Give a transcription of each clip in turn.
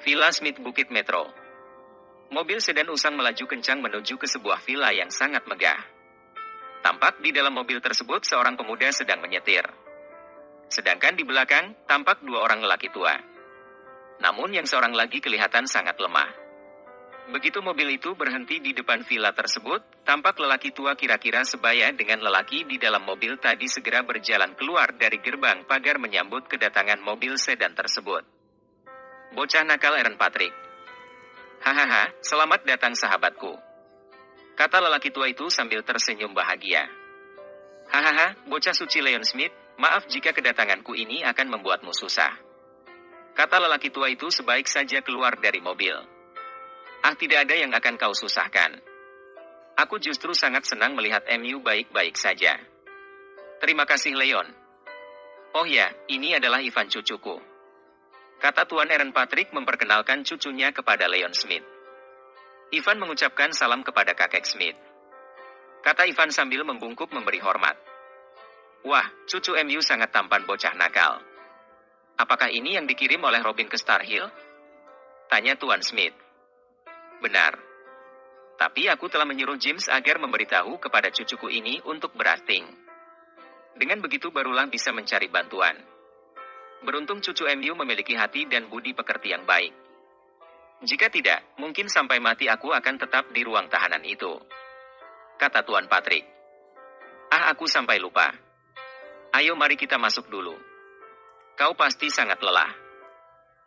Villa Smith Bukit Metro. Mobil sedan usang melaju kencang menuju ke sebuah villa yang sangat megah. Tampak di dalam mobil tersebut seorang pemuda sedang menyetir. Sedangkan di belakang, tampak dua orang lelaki tua. Namun yang seorang lagi kelihatan sangat lemah. Begitu mobil itu berhenti di depan villa tersebut, tampak lelaki tua kira-kira sebaya dengan lelaki di dalam mobil tadi segera berjalan keluar dari gerbang pagar menyambut kedatangan mobil sedan tersebut. Bocah nakal Aaron Patrick. Hahaha, selamat datang sahabatku. Kata lelaki tua itu sambil tersenyum bahagia. Hahaha, bocah suci Leon Smith, maaf jika kedatanganku ini akan membuatmu susah. Kata lelaki tua itu sebaik saja keluar dari mobil. Ah, tidak ada yang akan kau susahkan. Aku justru sangat senang melihat MU baik-baik saja. Terima kasih Leon. Oh ya, ini adalah Ivan cucuku. Kata Tuan Aaron Patrick memperkenalkan cucunya kepada Leon Smith. Ivan mengucapkan salam kepada kakek Smith. Kata Ivan sambil membungkuk memberi hormat. Wah, cucu MU sangat tampan bocah nakal. Apakah ini yang dikirim oleh Robin ke Star Hill? Tanya Tuan Smith. Benar. Tapi aku telah menyuruh James agar memberitahu kepada cucuku ini untuk beracting. Dengan begitu barulah bisa mencari bantuan. Beruntung cucu MU memiliki hati dan budi pekerti yang baik. Jika tidak, mungkin sampai mati aku akan tetap di ruang tahanan itu. Kata Tuan Patrick. Ah, aku sampai lupa. Ayo mari kita masuk dulu. Kau pasti sangat lelah.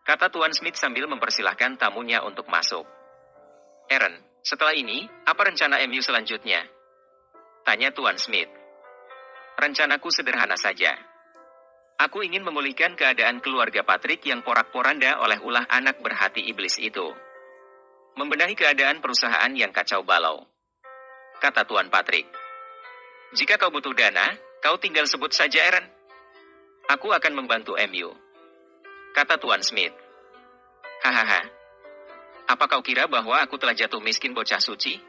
Kata Tuan Smith sambil mempersilahkan tamunya untuk masuk. Aaron, setelah ini, apa rencana MU selanjutnya? Tanya Tuan Smith. Rencanaku sederhana saja. Aku ingin memulihkan keadaan keluarga Patrick yang porak-poranda oleh ulah anak berhati iblis itu. Membenahi keadaan perusahaan yang kacau balau. Kata Tuan Patrick. Jika kau butuh dana, kau tinggal sebut saja Aaron. Aku akan membantu MU. Kata Tuan Smith. Hahaha. Apa kau kira bahwa aku telah jatuh miskin bocah suci?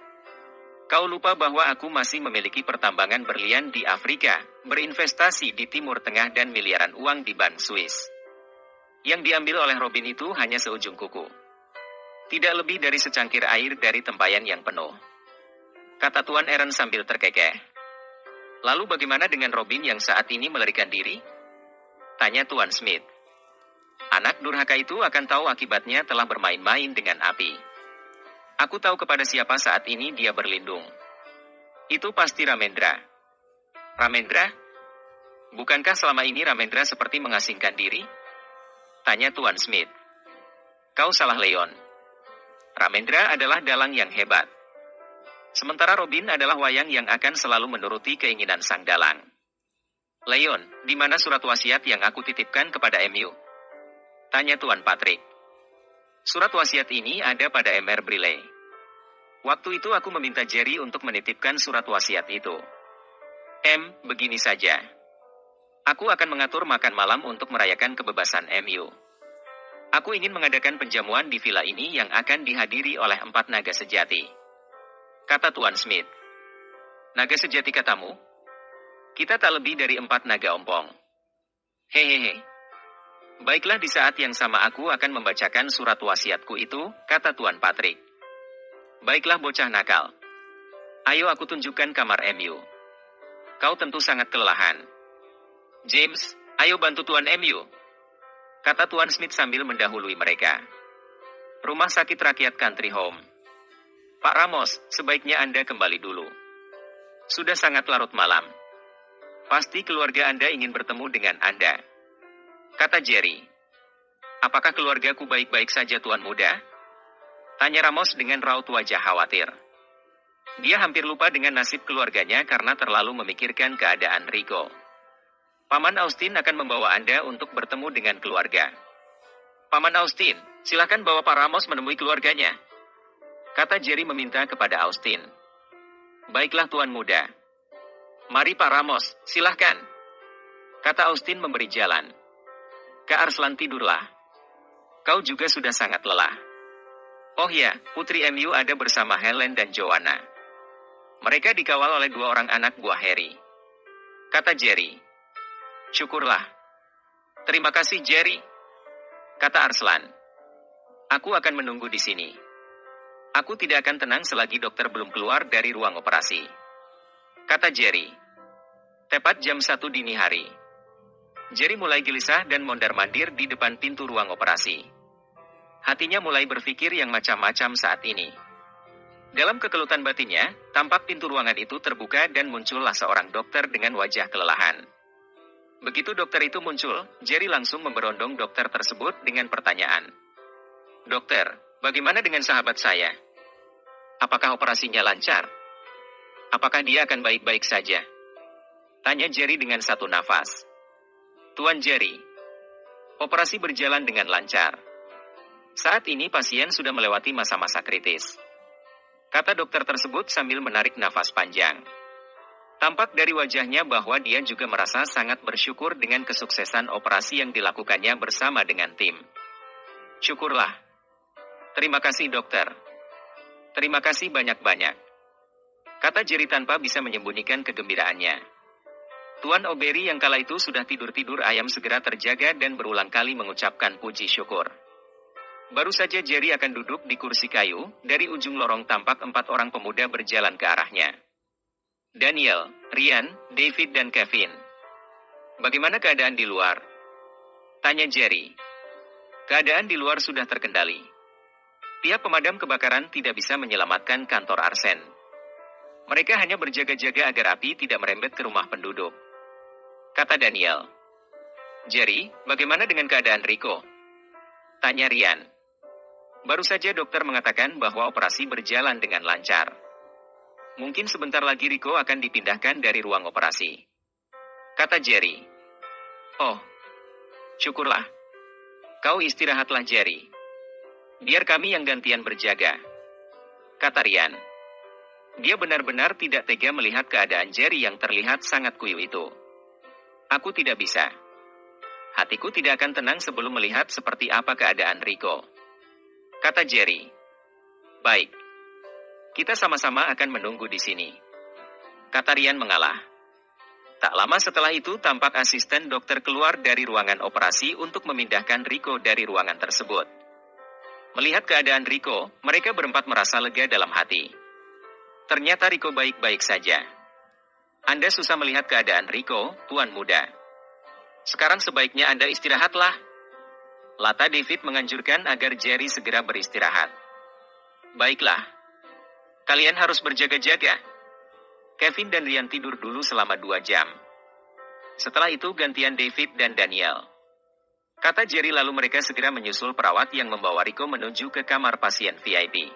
Kau lupa bahwa aku masih memiliki pertambangan berlian di Afrika, berinvestasi di Timur Tengah dan miliaran uang di Bank Swiss. Yang diambil oleh Robin itu hanya seujung kuku. Tidak lebih dari secangkir air dari tempayan yang penuh. Kata Tuan Aaron sambil terkekeh. Lalu bagaimana dengan Robin yang saat ini melarikan diri? Tanya Tuan Smith. Anak durhaka itu akan tahu akibatnya telah bermain-main dengan api. Aku tahu kepada siapa saat ini dia berlindung. Itu pasti Ramendra. Ramendra? Bukankah selama ini Ramendra seperti mengasingkan diri? Tanya Tuan Smith. Kau salah Leon. Ramendra adalah dalang yang hebat. Sementara Robin adalah wayang yang akan selalu menuruti keinginan sang dalang. Leon, di mana surat wasiat yang aku titipkan kepada MU? Tanya Tuan Patrick. Surat wasiat ini ada pada Mr. Briley. Waktu itu aku meminta Jerry untuk menitipkan surat wasiat itu. Begini saja. Aku akan mengatur makan malam untuk merayakan kebebasan MU. Aku ingin mengadakan penjamuan di villa ini yang akan dihadiri oleh 4 naga sejati. Kata Tuan Smith. Naga sejati katamu? Kita tak lebih dari 4 naga ompong. Hehehe. Baiklah di saat yang sama aku akan membacakan surat wasiatku itu, kata Tuan Patrick. Baiklah bocah nakal. Ayo aku tunjukkan kamar MU. Kau tentu sangat kelelahan. James, ayo bantu Tuan MU. Kata Tuan Smith sambil mendahului mereka. Rumah sakit rakyat Country Home. Pak Ramos, sebaiknya Anda kembali dulu. Sudah sangat larut malam. Pasti keluarga Anda ingin bertemu dengan Anda. Kata Jerry. Apakah keluargaku baik-baik saja Tuan Muda? Tanya Ramos dengan raut wajah khawatir. Dia hampir lupa dengan nasib keluarganya karena terlalu memikirkan keadaan Rico. Paman Austin akan membawa Anda untuk bertemu dengan keluarga. Paman Austin, silakan bawa Pak Ramos menemui keluarganya. Kata Jerry meminta kepada Austin. Baiklah Tuan Muda. Mari Pak Ramos, silahkan. Kata Austin memberi jalan. Kak Arslan tidurlah. Kau juga sudah sangat lelah. Oh ya, putri MU ada bersama Helen dan Joanna. Mereka dikawal oleh 2 orang anak buah Harry. Kata Jerry. Syukurlah. Terima kasih Jerry. Kata Arslan. Aku akan menunggu di sini. Aku tidak akan tenang selagi dokter belum keluar dari ruang operasi. Kata Jerry. Tepat jam 1 dini hari. Jerry mulai gelisah dan mondar-mandir di depan pintu ruang operasi. Hatinya mulai berpikir yang macam-macam saat ini. Dalam kekelutan batinnya, tampak pintu ruangan itu terbuka dan muncullah seorang dokter dengan wajah kelelahan. Begitu dokter itu muncul, Jerry langsung memberondong dokter tersebut dengan pertanyaan. Dokter, bagaimana dengan sahabat saya? Apakah operasinya lancar? Apakah dia akan baik-baik saja? Tanya Jerry dengan satu nafas. Tuan Jerry, operasi berjalan dengan lancar. Saat ini pasien sudah melewati masa-masa kritis. Kata dokter tersebut sambil menarik nafas panjang. Tampak dari wajahnya bahwa dia juga merasa sangat bersyukur dengan kesuksesan operasi yang dilakukannya bersama dengan tim. Syukurlah. Terima kasih dokter. Terima kasih banyak-banyak. Kata Jerry tanpa bisa menyembunyikan kegembiraannya. Tuan O'Berry yang kala itu sudah tidur-tidur ayam segera terjaga dan berulang kali mengucapkan puji syukur. Baru saja Jerry akan duduk di kursi kayu, dari ujung lorong tampak 4 orang pemuda berjalan ke arahnya. Daniel, Ryan, David dan Kevin. Bagaimana keadaan di luar? Tanya Jerry. Keadaan di luar sudah terkendali. Pihak pemadam kebakaran tidak bisa menyelamatkan kantor arsen. Mereka hanya berjaga-jaga agar api tidak merembet ke rumah penduduk. Kata Daniel. Jerry, bagaimana dengan keadaan Rico? Tanya Ryan. Baru saja dokter mengatakan bahwa operasi berjalan dengan lancar. Mungkin sebentar lagi Rico akan dipindahkan dari ruang operasi. Kata Jerry. Oh, syukurlah. Kau istirahatlah Jerry. Biar kami yang gantian berjaga. Kata Ryan. Dia benar-benar tidak tega melihat keadaan Jerry yang terlihat sangat kuyup itu. Aku tidak bisa. Hatiku tidak akan tenang sebelum melihat seperti apa keadaan Rico. Kata Jerry. Baik. Kita sama-sama akan menunggu di sini. Kata Ryan mengalah. Tak lama setelah itu tampak asisten dokter keluar dari ruangan operasi untuk memindahkan Rico dari ruangan tersebut. Melihat keadaan Rico, mereka berempat merasa lega dalam hati. Ternyata Rico baik-baik saja. Anda susah melihat keadaan Rico, tuan muda. Sekarang sebaiknya Anda istirahatlah. Lata David menganjurkan agar Jerry segera beristirahat. Baiklah. Kalian harus berjaga-jaga. Kevin dan Ryan tidur dulu selama 2 jam. Setelah itu gantian David dan Daniel. Kata Jerry lalu mereka segera menyusul perawat yang membawa Rico menuju ke kamar pasien VIP.